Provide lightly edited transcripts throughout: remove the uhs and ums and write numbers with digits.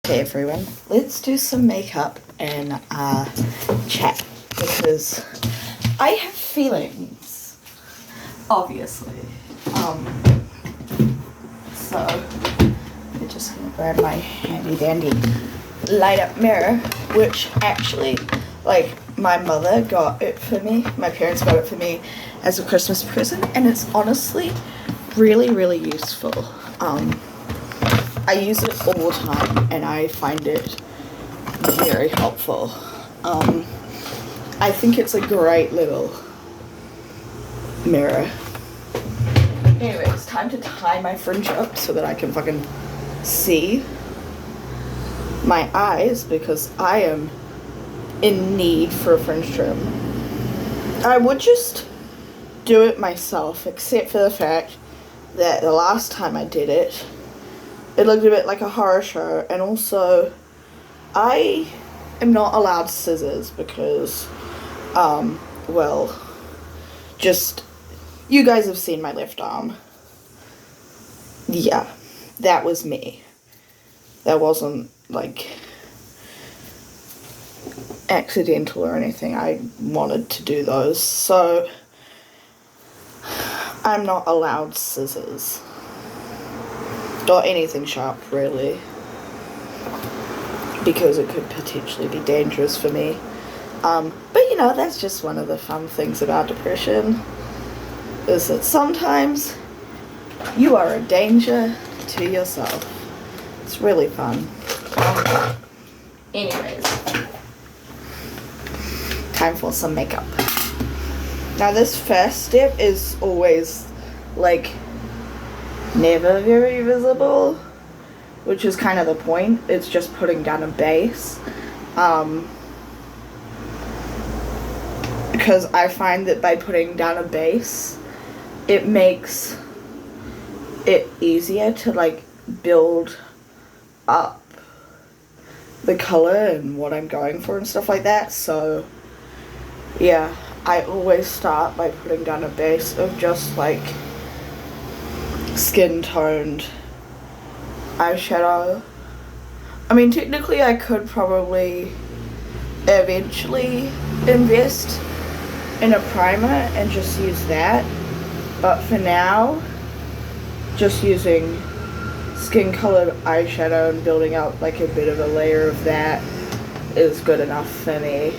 Okay, everyone, let's do some makeup and chat because I have feelings, obviously. So I'm just gonna grab my handy dandy light up mirror, which actually, like, my mother got it for me, my parents got it for me as a Christmas present, and it's honestly really, really useful. I use it all the time and I find it very helpful. I think it's a great little mirror. Anyway, it's time to tie my fringe up so that I can fucking see my eyes because I am in need for a fringe trim. I would just do it myself, except for the fact that the last time I did it, it looked a bit like a horror show, and also I am not allowed scissors because, well, just, you guys have seen my left arm. Yeah, that was me. That wasn't, like, accidental or anything. I wanted to do those, so I'm not allowed scissors. Or anything sharp, really, because it could potentially be dangerous for me. But you know, that's just one of the fun things about depression, is that sometimes you are a danger to yourself. It's really fun. Anyways, time for some makeup. Now this first step is always, like, never very visible, which is kind of the point. It's just putting down a base, because I find that by putting down a base, it makes it easier to, like, build up the color and what I'm going for and stuff like that. So yeah, I always start by putting down a base of just, like, skin toned eyeshadow. I mean, technically I could probably eventually invest in a primer and just use that, but for now, just using skin colored eyeshadow and building out, like, a bit of a layer of that is good enough for me.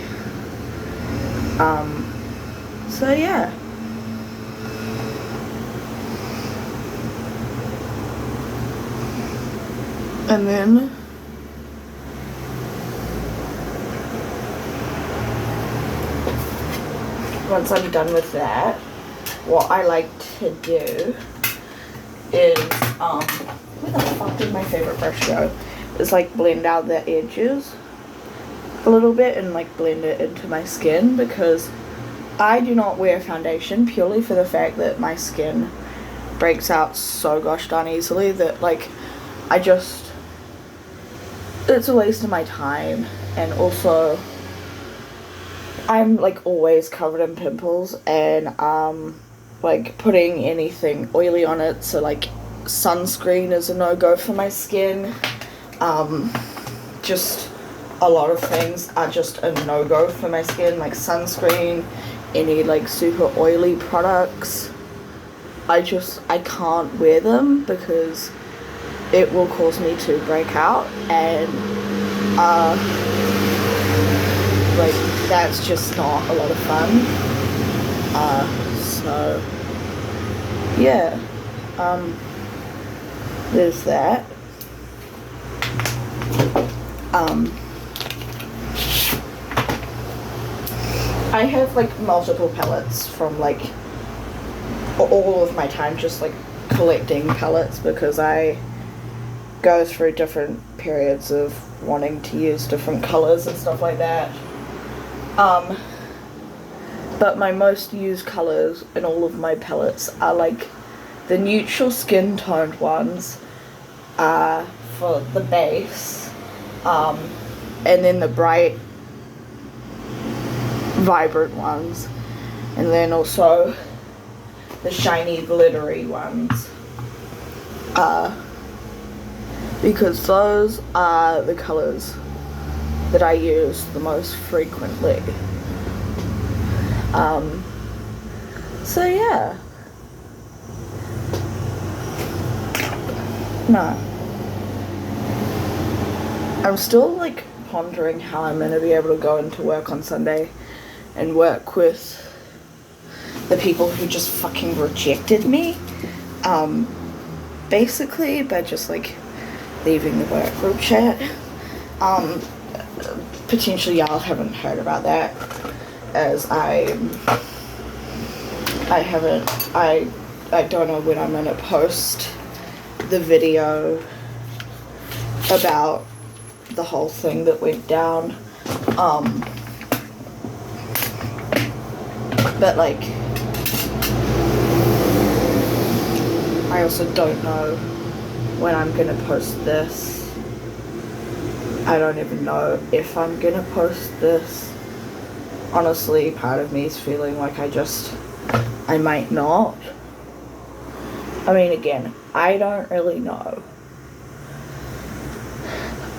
So yeah. And then once I'm done with that, what I like to do is, where the fuck did my favorite brush go? Is, like, blend out the edges a little bit and, like, blend it into my skin, because I do not wear foundation purely for the fact that my skin breaks out so gosh darn easily that, like, it's a waste of my time. And also, I'm, like, always covered in pimples, and like, putting anything oily on it, so, like, sunscreen is a no-go for my skin. Just a lot of things are just a no-go for my skin, like sunscreen, any, like, super oily products. I can't wear them because it will cause me to break out, and like, that's just not a lot of fun. So yeah, there's that. I have, like, multiple palettes from, like, all of my time just, like, collecting palettes, because I go through different periods of wanting to use different colors and stuff like that. But my most used colors in all of my palettes are, like, the neutral skin toned ones for the base, and then the bright vibrant ones, and then also the shiny glittery ones. because those are the colours that I use the most frequently. So yeah. No. I'm still like pondering how I'm gonna be able to go into work on Sunday and work with the people who just fucking rejected me. Basically by just like leaving the work group chat. Potentially y'all haven't heard about that, as I don't know when I'm gonna post the video about the whole thing that went down. But like, I also don't know when I'm gonna post this. I don't even know if I'm gonna post this. Honestly, part of me is feeling like I might not. I mean, again, I don't really know.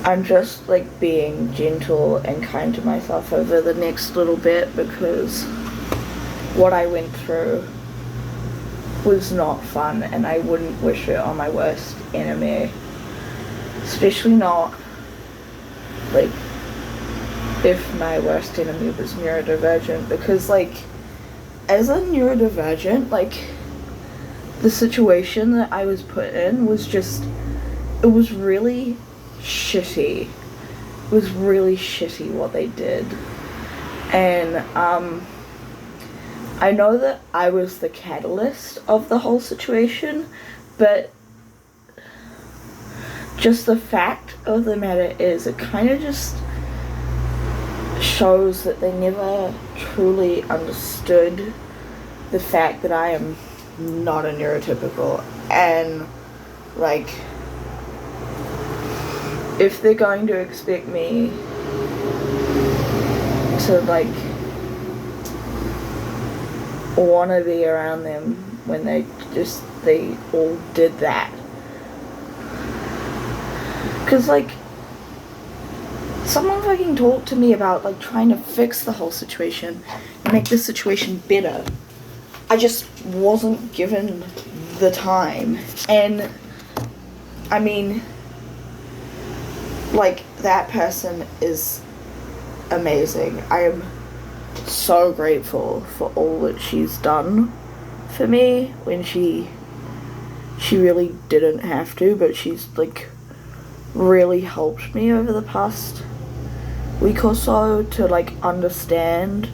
I'm just like being gentle and kind to myself over the next little bit, because what I went through was not fun, and I wouldn't wish it on my worst enemy. Especially not like if my worst enemy was neurodivergent, because like as a neurodivergent, like the situation that I was put in was just, it was really shitty. It was really shitty what they did. And I know that I was the catalyst of the whole situation, but just the fact of the matter is, it kind of just shows that they never truly understood the fact that I am not a neurotypical. And like, if they're going to expect me to like want to be around them when they all did that, because like someone fucking talked to me about like trying to fix the whole situation and make the situation better. I just wasn't given the time. And I mean, like, that person is amazing. I am so grateful for all that she's done for me when she really didn't have to, but she's like really helped me over the past week or so to like understand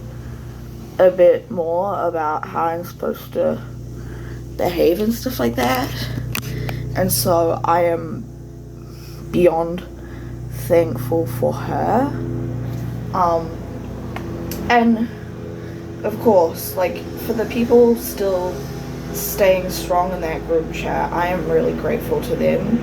a bit more about how I'm supposed to behave and stuff like that. And so I am beyond thankful for her. And of course, like, for the people still staying strong in that group chat, I am really grateful to them.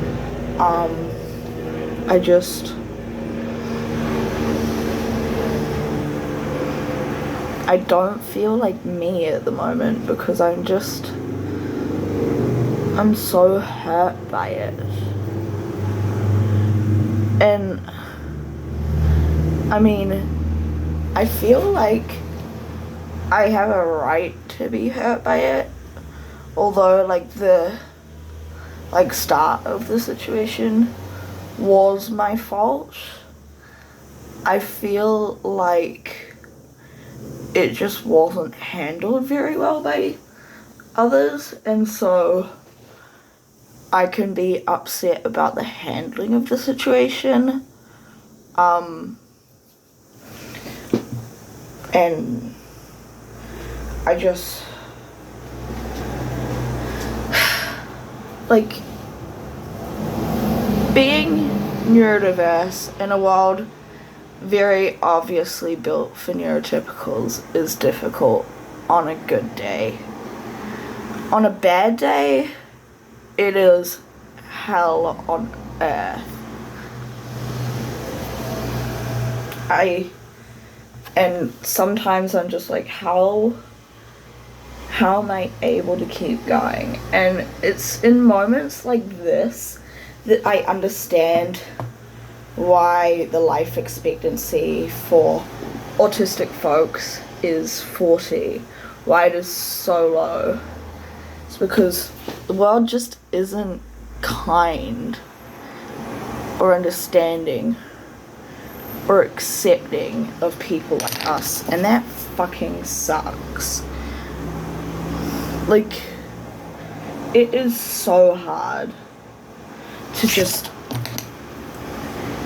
I don't feel like me at the moment, because I'm so hurt by it. And I mean, I feel like I have a right to be hurt by it, although like the start of the situation was my fault. I feel like it just wasn't handled very well by others, and so I can be upset about the handling of the situation. And I just, like, being neurodiverse in a world very obviously built for neurotypicals is difficult on a good day. On a bad day, it is hell on earth. And sometimes I'm just like, how am I able to keep going? And it's in moments like this that I understand why the life expectancy for autistic folks is 40, why it is so low. It's because the world just isn't kind or understanding or accepting of people like us, and that fucking sucks. Like, it is so hard to just,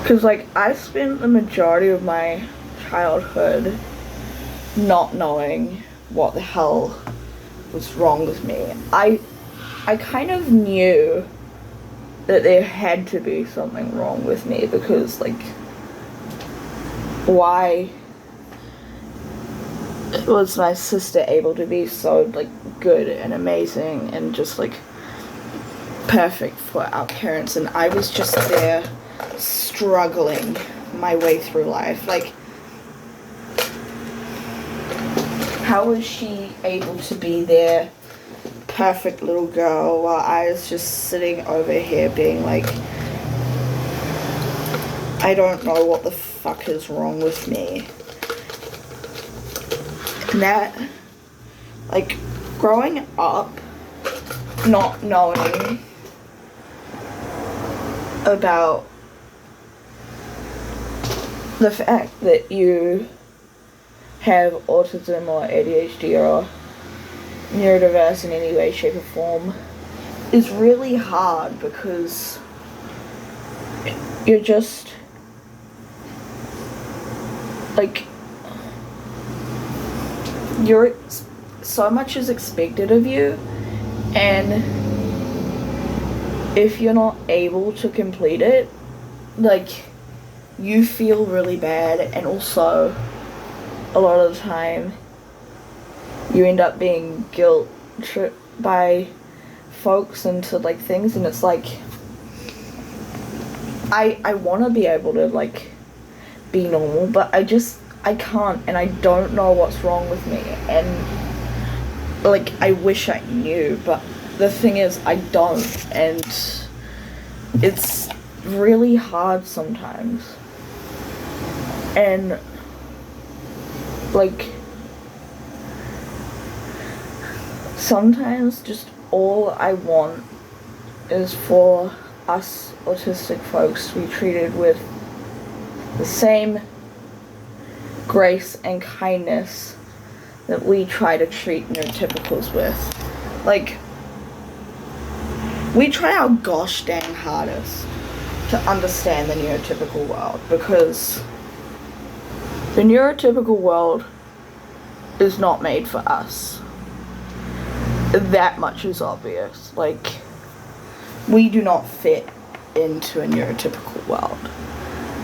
because like I spent the majority of my childhood not knowing what the hell was wrong with me. I kind of knew that there had to be something wrong with me, because like, why was my sister able to be so like good and amazing and just like perfect for our parents, and I was just there struggling my way through life? Like, how was she able to be there, perfect little girl, while I was just sitting over here being like, I don't know what the fuck is wrong with me? And that, like, growing up, not knowing about the fact that you have autism or ADHD or neurodiverse in any way, shape or form is really hard, because you're just like, so much is expected of you, and if you're not able to complete it, like, you feel really bad, and also a lot of the time you end up being guilt tripped by folks into like things, and it's like, I want to be able to like be normal, but I can't, and I don't know what's wrong with me, and like, I wish I knew, but the thing is, I don't, and it's really hard sometimes. And like, sometimes just all I want is for us autistic folks to be treated with the same grace and kindness that we try to treat neurotypicals with. Like, we try our gosh dang hardest to understand the neurotypical world, because the neurotypical world is not made for us. That much is obvious. Like, we do not fit into a neurotypical world.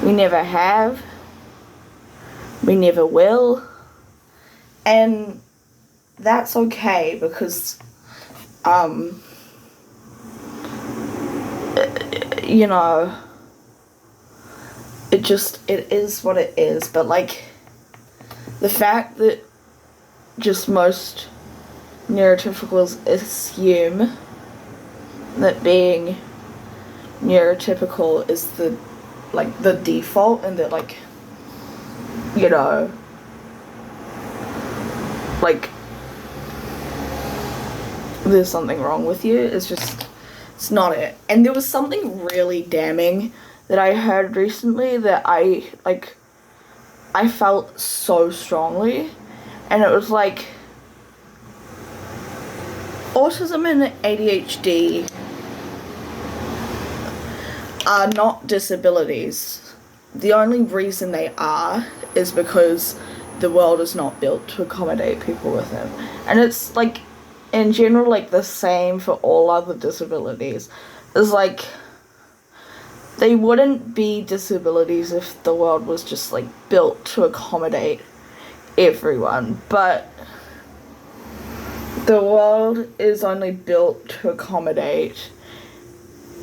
We never have. We never will. And that's okay, because, you know, it is what it is. But like, the fact that just most neurotypicals assume that being neurotypical is the default, and that, like, you know, like, there's something wrong with you, it's not it. And there was something really damning that I heard recently that I felt so strongly, and it was like, autism and ADHD are not disabilities. The only reason they are is because the world is not built to accommodate people with them. And it's like, in general, like, the same for all other disabilities. It's like, they wouldn't be disabilities if the world was just like built to accommodate everyone, but the world is only built to accommodate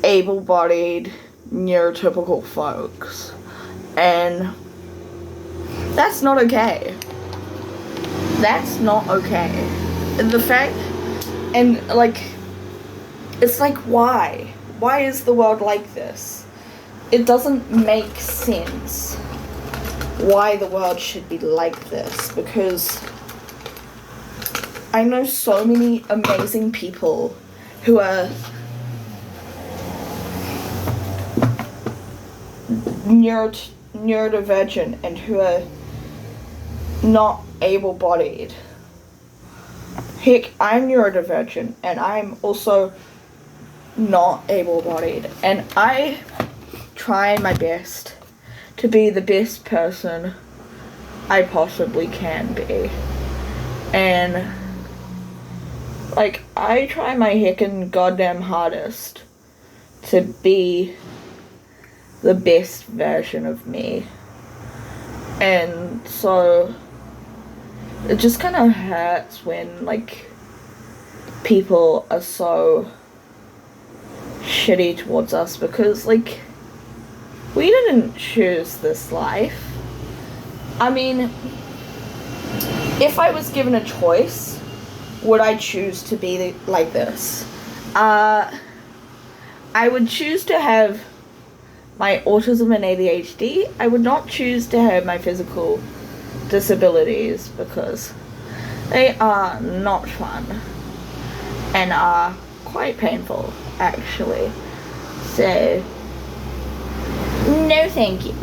able-bodied, neurotypical folks, and that's not okay. That's not okay. And the fact, and like, it's like, why? why is the world like this? It doesn't make sense why the world should be like this, because I know so many amazing people who are neurodivergent and who are not able-bodied. Heck, I'm neurodivergent and I'm also not able-bodied, and I try my best to be the best person I possibly can be. And like, I try my heckin' goddamn hardest to be the best version of me. And so it just kind of hurts when, like, people are so shitty towards us, because, like, we didn't choose this life. I mean, if I was given a choice, would I choose to be like this? I would choose to have my autism and ADHD. I would not choose to have my physical disabilities, because they are not fun and are quite painful, actually. So, no thank you.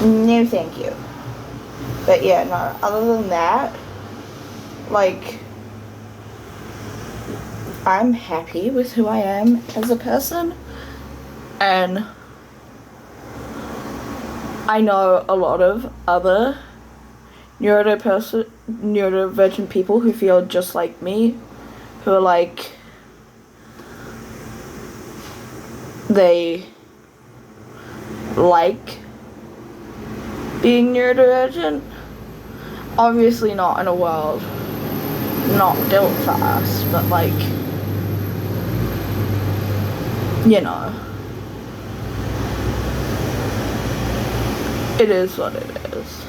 No thank you. But yeah, no, other than that, like, I'm happy with who I am as a person, and I know a lot of other neurodivergent people who feel just like me, who are like, they like being neurodivergent. Obviously not in a world not built for us, but like, you know, it is what it is.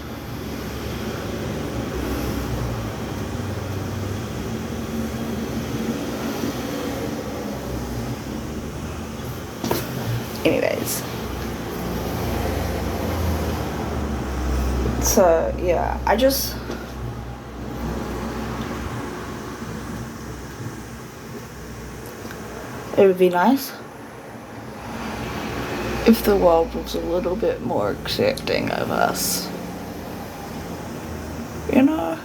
Anyways, so yeah, it would be nice if the world was a little bit more accepting of us, you know?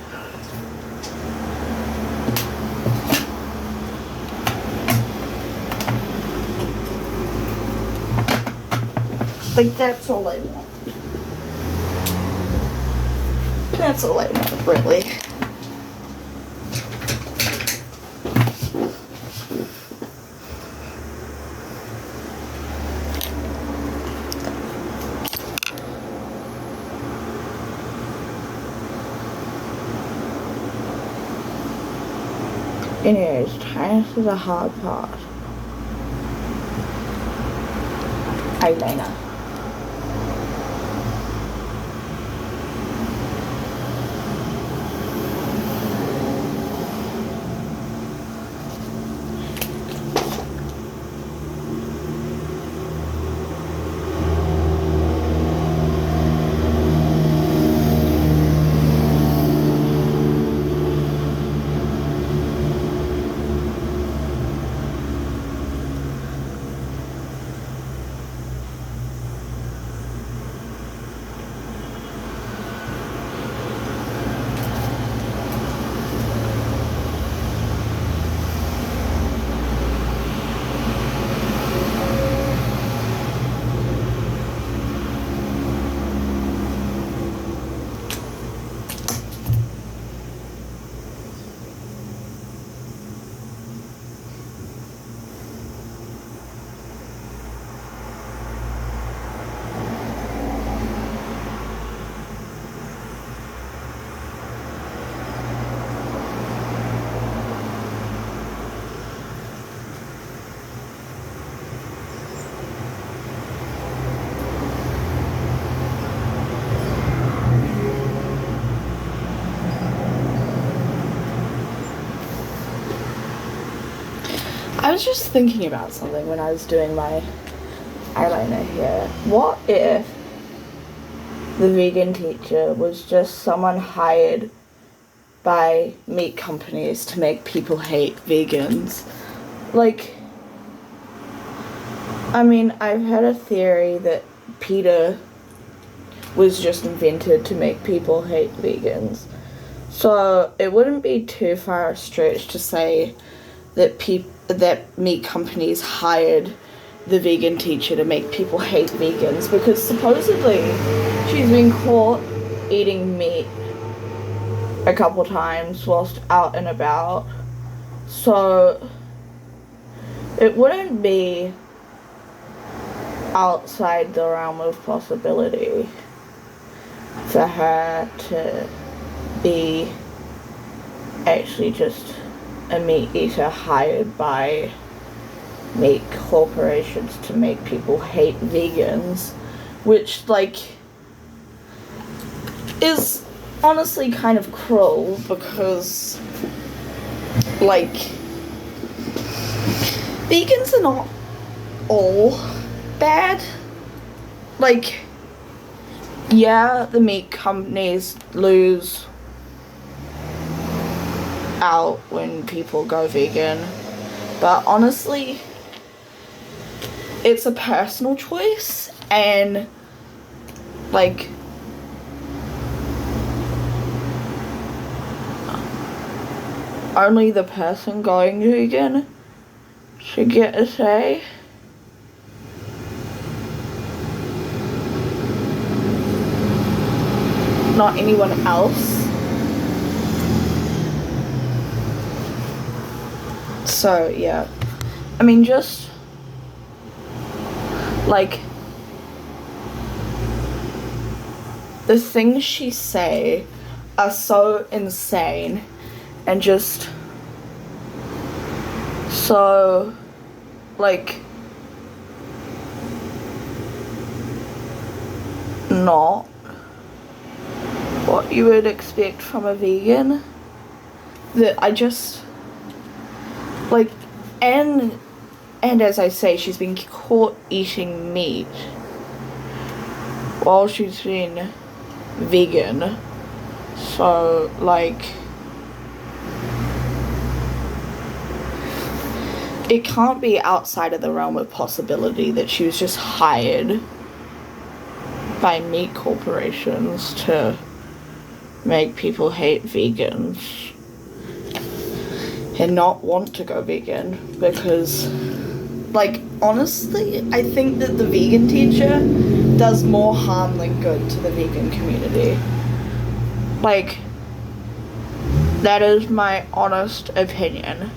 Like, that's all I want. That's all I want, really. Anyways, time for the hard part. Eyeliner. was just thinking about something when I was doing my eyeliner here. What if the vegan teacher was just someone hired by meat companies to make people hate vegans? Like, I mean, I've had a theory that Peter was just invented to make people hate vegans. So it wouldn't be too far a stretch to say that that meat companies hired the vegan teacher to make people hate vegans, because supposedly she's been caught eating meat a couple times whilst out and about. So it wouldn't be outside the realm of possibility for her to be actually just a meat eater hired by meat corporations to make people hate vegans, which, like, is honestly kind of cruel, because, like, vegans are not all bad. Like, yeah, the meat companies lose out when people go vegan, but honestly, it's a personal choice, and, like, only the person going vegan should get a say. Not anyone else. So, yeah. I mean, just, like, the things she say are so insane and just so, like, not what you would expect from a vegan, that I just, like, and as I say, she's been caught eating meat while she's been vegan, so, like, it can't be outside of the realm of possibility that she was just hired by meat corporations to make people hate vegans and not want to go vegan, because, like, honestly, I think that the vegan teacher does more harm than good to the vegan community. Like, that is my honest opinion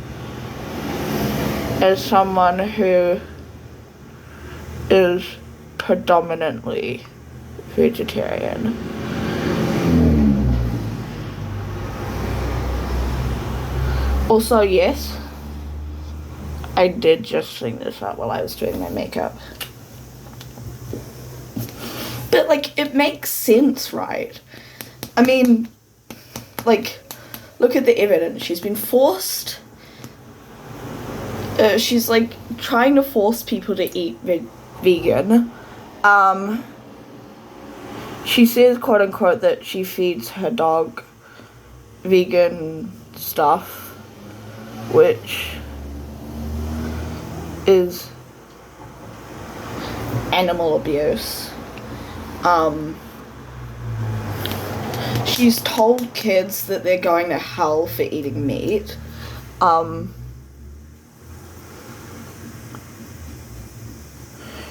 as someone who is predominantly vegetarian. Also, yes, I did just sing this out while I was doing my makeup. But, like, it makes sense, right? I mean, like, look at the evidence. She's been forced. She's, like, trying to force people to eat vegan. She says, quote unquote, that she feeds her dog vegan stuff, which is animal abuse. She's told kids that they're going to hell for eating meat.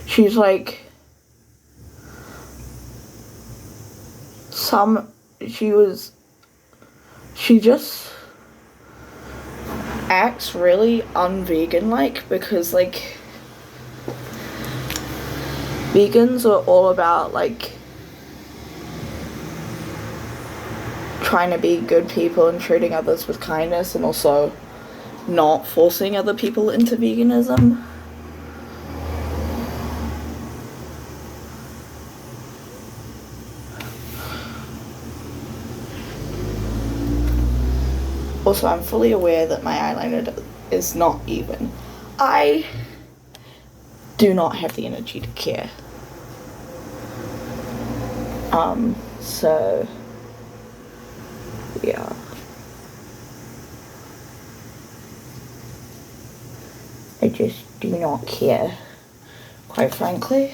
She's like, she just acts really un-vegan-like, because, like, vegans are all about, like, trying to be good people and treating others with kindness, and also not forcing other people into veganism. Also, I'm fully aware that my eyeliner is not even. I do not have the energy to care. So, yeah. I just do not care, quite frankly.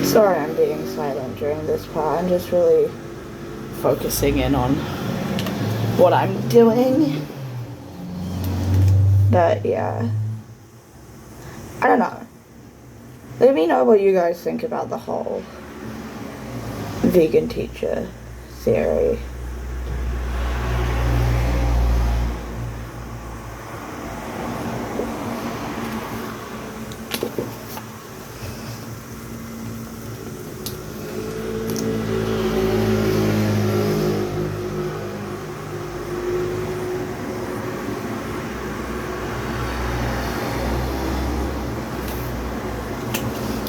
Sorry I'm being silent during this part. I'm just really focusing in on what I'm doing. But yeah. I don't know. Let me know what you guys think about the whole vegan teacher theory.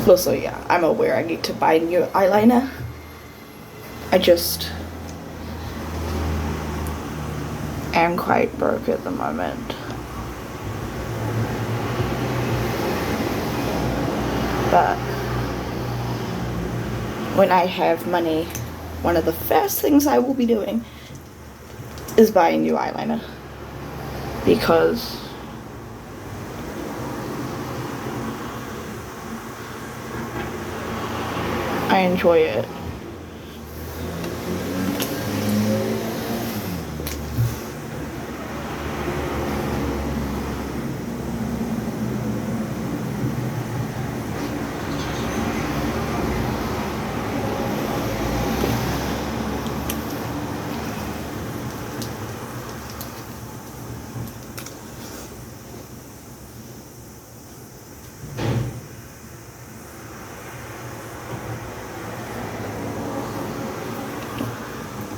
Also, yeah, I'm aware I need to buy new eyeliner. I just am quite broke at the moment. But when I have money, one of the first things I will be doing is buying new eyeliner. Because I enjoy it.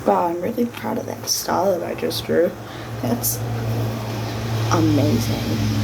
Wow, I'm really proud of that star that I just drew. That's amazing.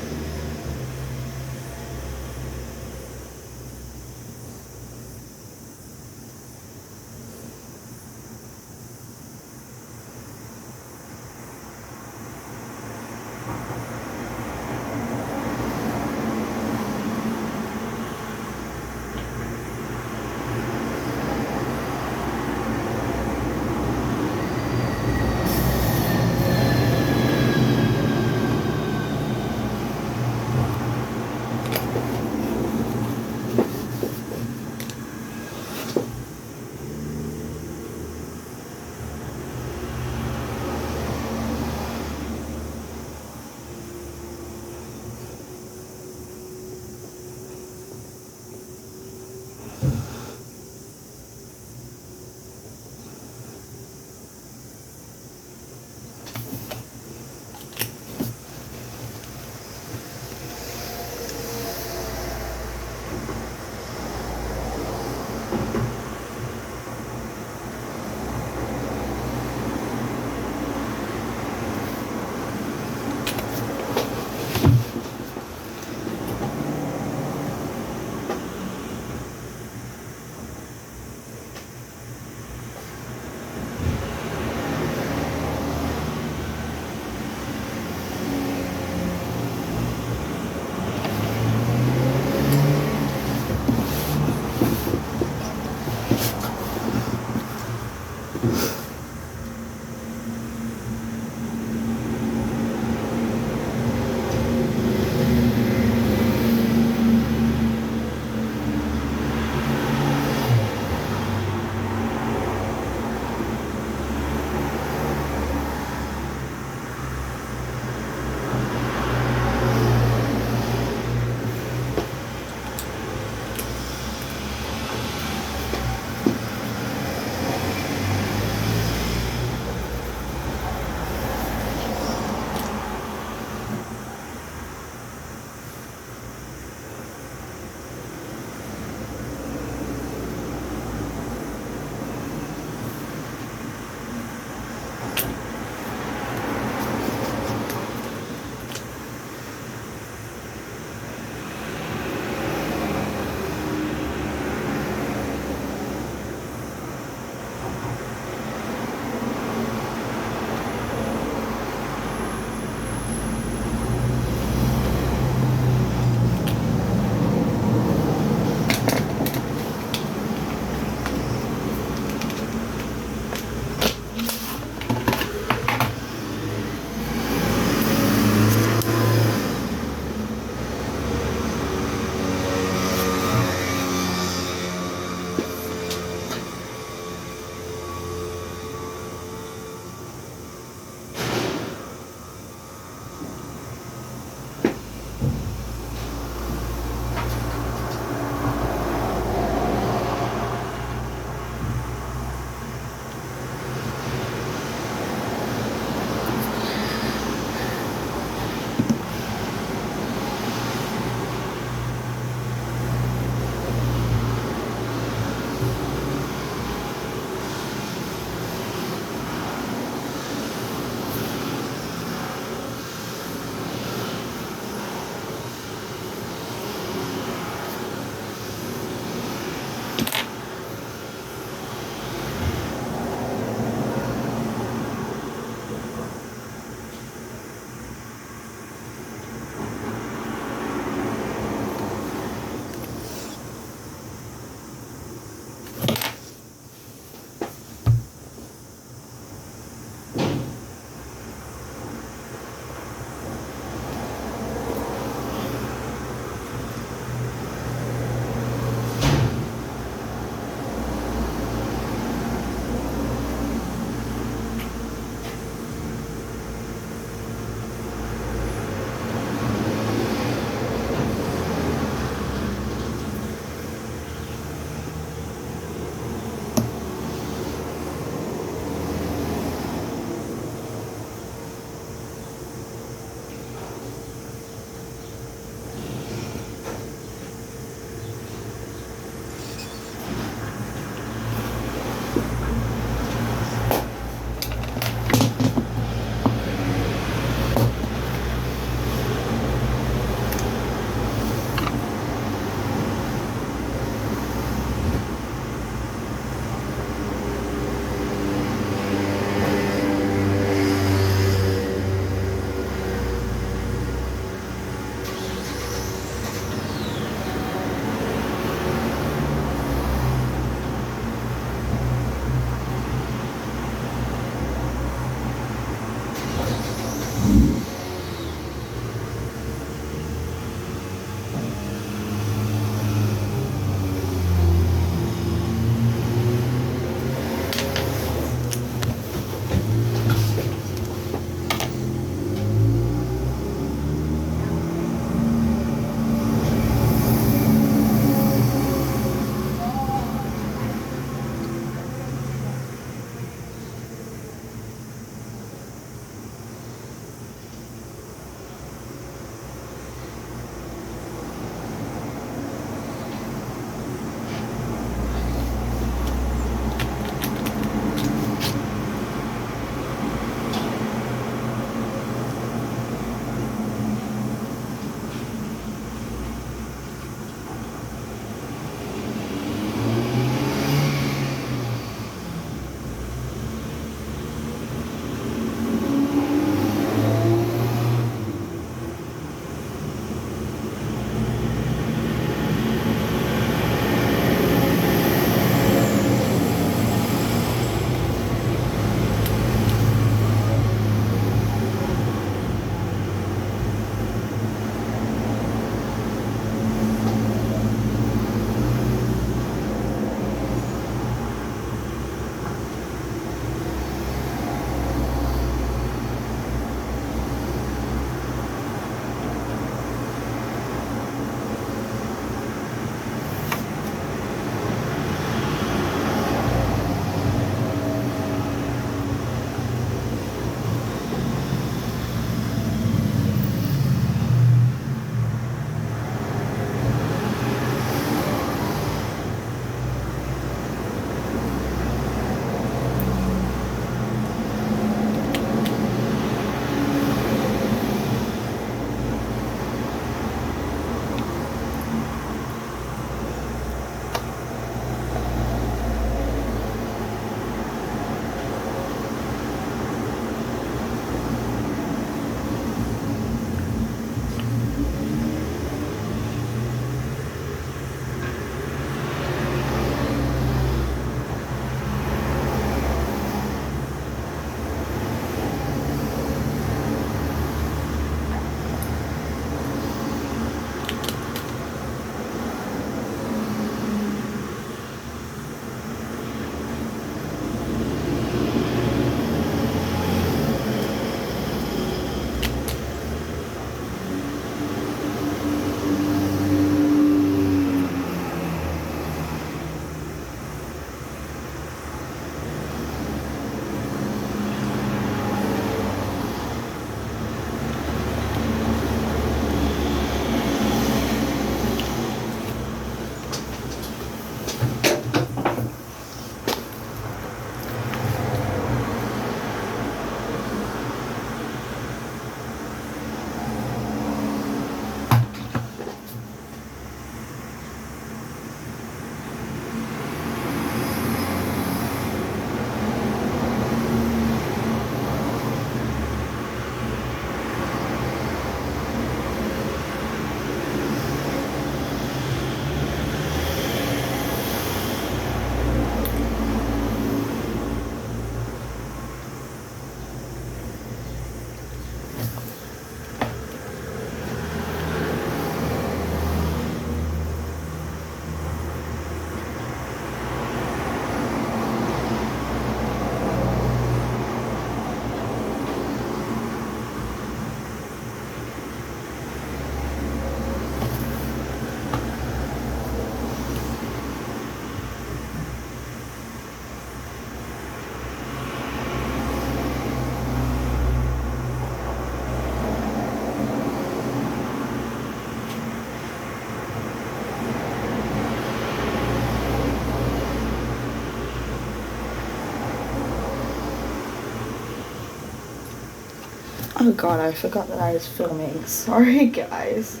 Oh god, I forgot that I was filming. Sorry guys.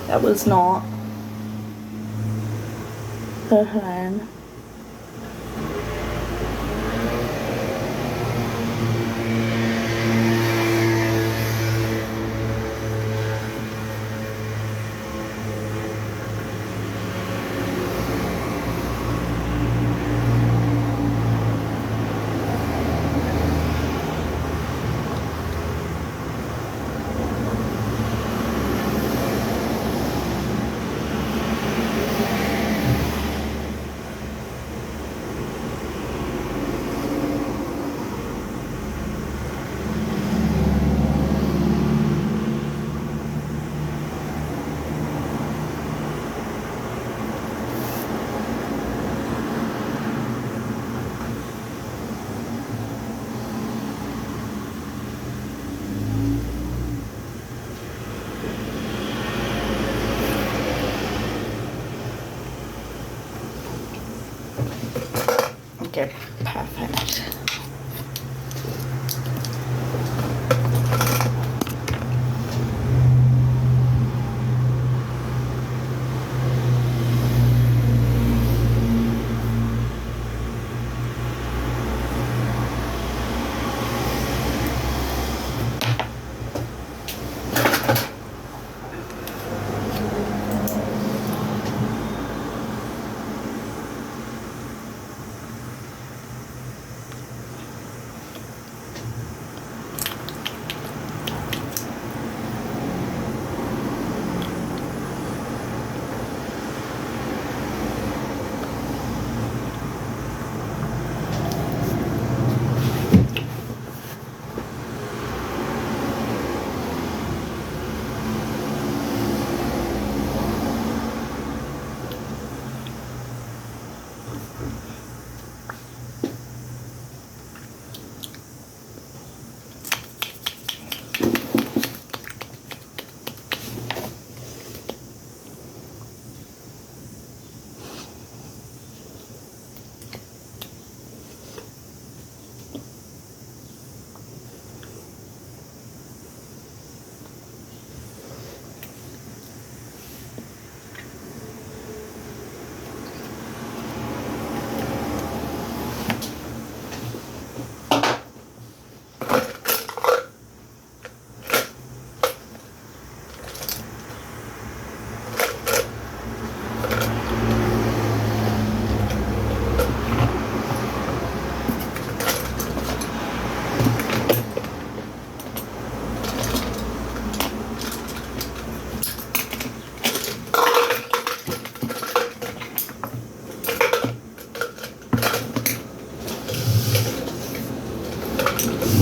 That was not her hand. Okay, perfect.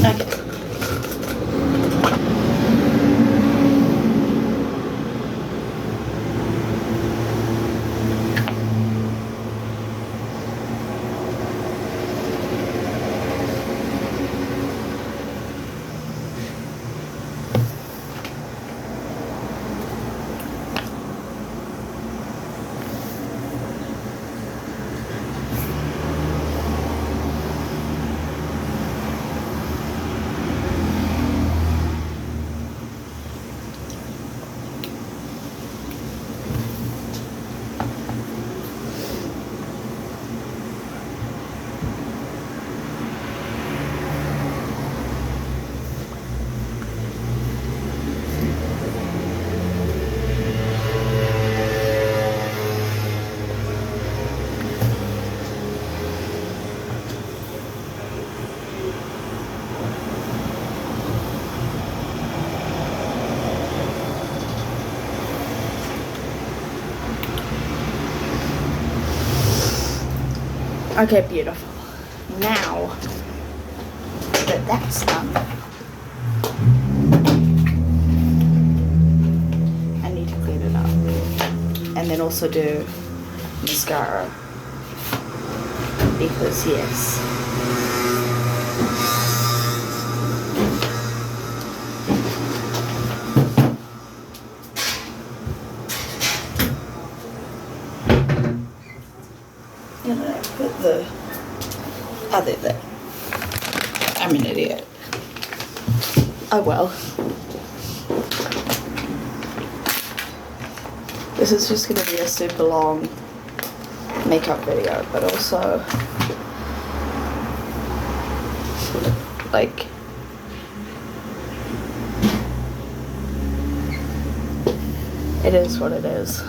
Okay. Okay, beautiful. Now that that's done, I need to clean it up. And then also do mascara. Because yes. And then I put the other there. I'm an idiot. I will. This is just going to be a super long makeup video, but also, like, it is what it is.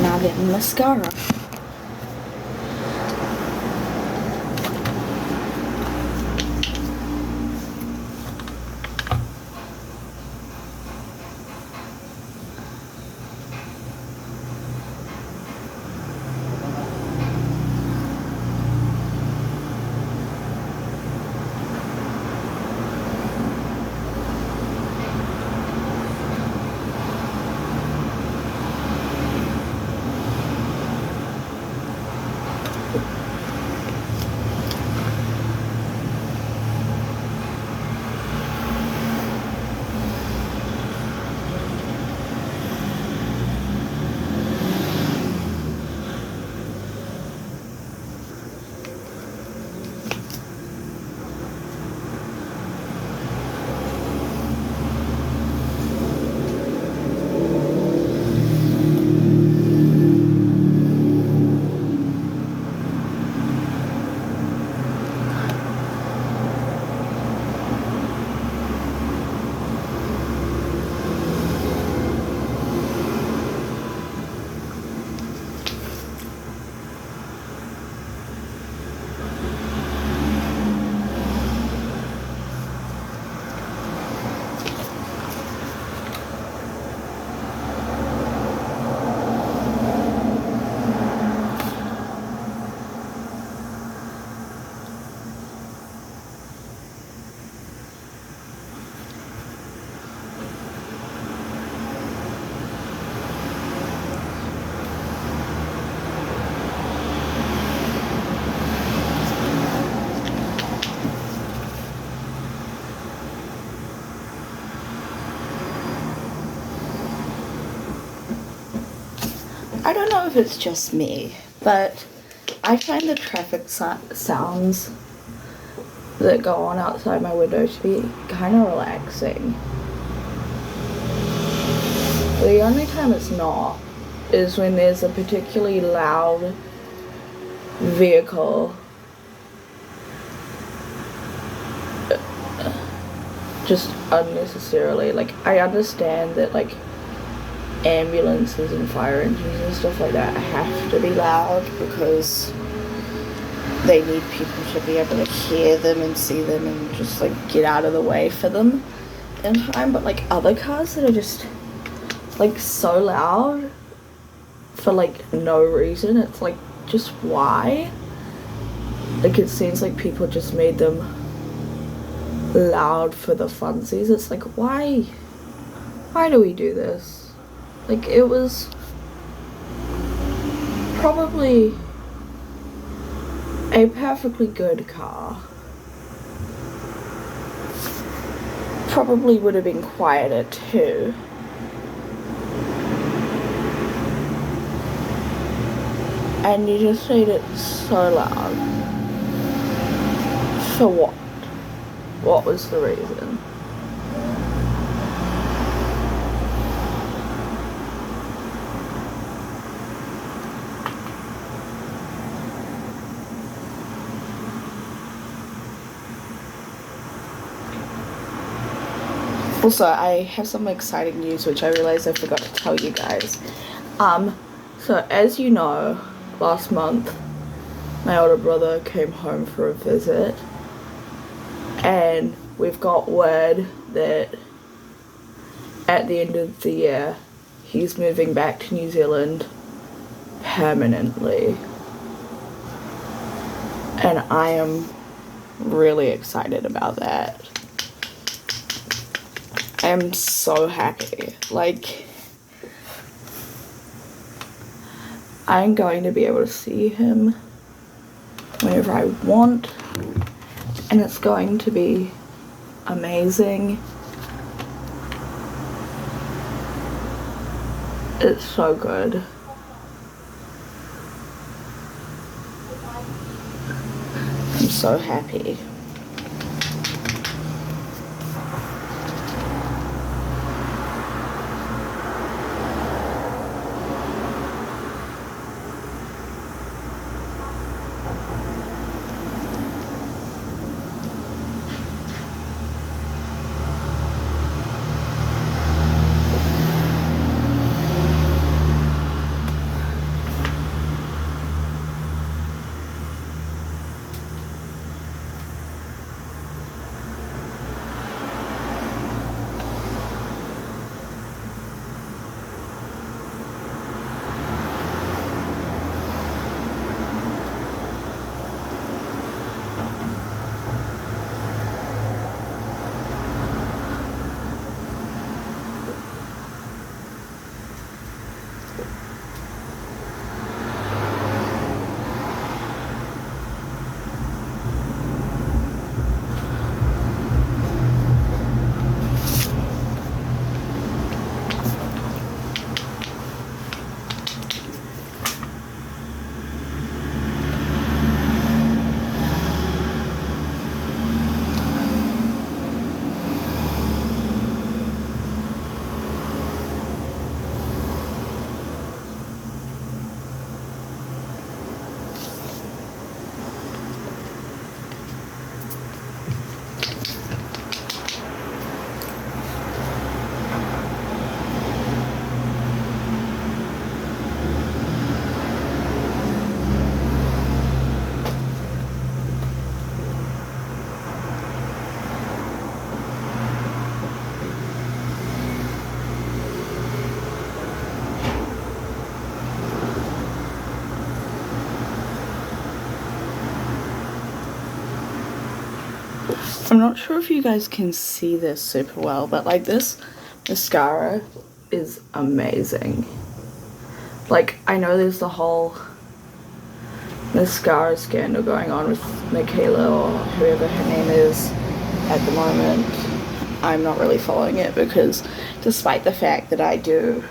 Now getting mascara. don't know if it's just me, but I find the traffic sounds that go on outside my window to be kind of relaxing. The only time it's not is when there's a particularly loud vehicle just unnecessarily. Like, I understand that, like, ambulances and fire engines and stuff like that have to be loud because they need people to be able to hear them and see them and just, like, get out of the way for them in time. But, like, other cars that are just, like, so loud for, like, no reason, it's like, just why? Like, it seems like people just made them loud for the funsies. It's like, why do we do this? Like, it was probably a perfectly good car. Probably would have been quieter too. And you just made it so loud. For what? What was the reason? Also, I have some exciting news which I realized I forgot to tell you guys. So as you know, last month my older brother came home for a visit, and we've got word that at the end of the year he's moving back to New Zealand permanently, and I am really excited about that. I am so happy. Like, I'm going to be able to see him whenever I want, and it's going to be amazing. It's so good. I'm so happy. I'm not sure if you guys can see this super well, but like this mascara is amazing. Like, I know there's the whole mascara scandal going on with Michaela or whoever her name is at the moment. I'm not really following it because despite the fact that I do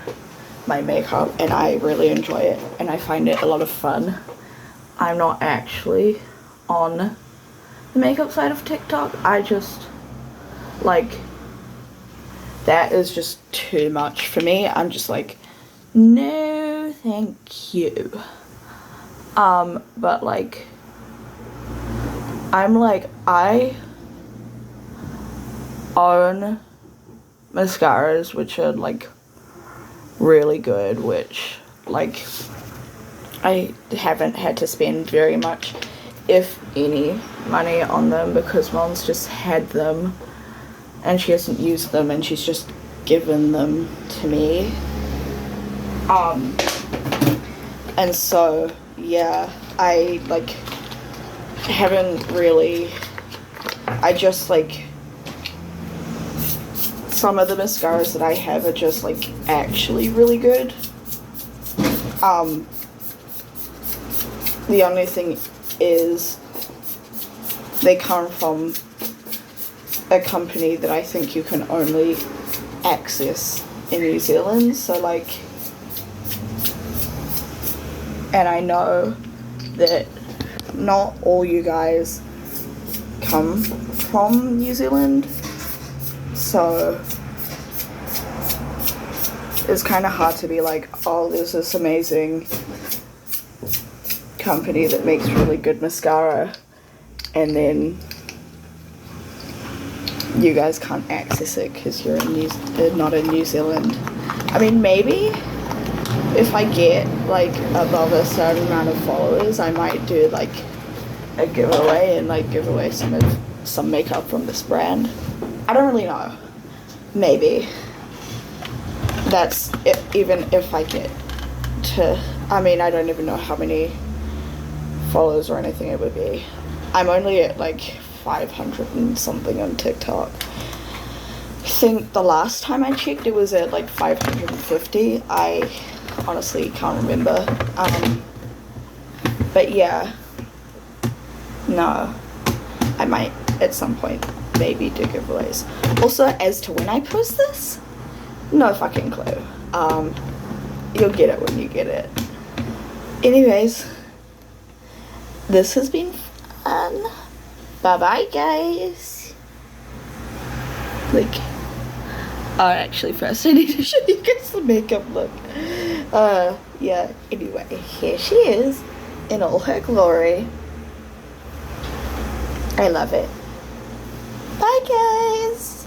my makeup, and I really enjoy it, and I find it a lot of fun. I'm not actually on the makeup side of TikTok. I just, like, that is just too much for me. I'm just like, no, thank you. But, like, I'm like, I own mascaras which are, like, really good, which, like, I haven't had to spend very much, if any, money on them, because Mom's just had them and she hasn't used them and she's just given them to me. And so, yeah, I, like, haven't really, I just, like, some of the mascaras that I have are just, like, actually really good. The only thing is they come from a company that I think you can only access in New Zealand, so, like, and I know that not all you guys come from New Zealand, so it's kind of hard to be like, oh, there's this amazing company that makes really good mascara, and then you guys can't access it because you're not in New Zealand. I mean, maybe if I get, like, above a certain amount of followers, I might do, like, a giveaway and, like, give away some makeup from this brand. I don't really know. Maybe. That's it, even if I get to, I mean, I don't even know how many followers or anything it would be. I'm only at, like, 500 and something on TikTok. I think the last time I checked it was at, like, 550. I honestly can't remember. But yeah, no, I might at some point maybe do giveaways. Also, as to when I post this, no fucking clue. You'll get it when you get it. Anyways, this has been fun. Bye bye, guys. Like, oh, actually, first I need to show you guys the makeup look. Yeah, anyway, here she is in all her glory. I love it. Bye, guys.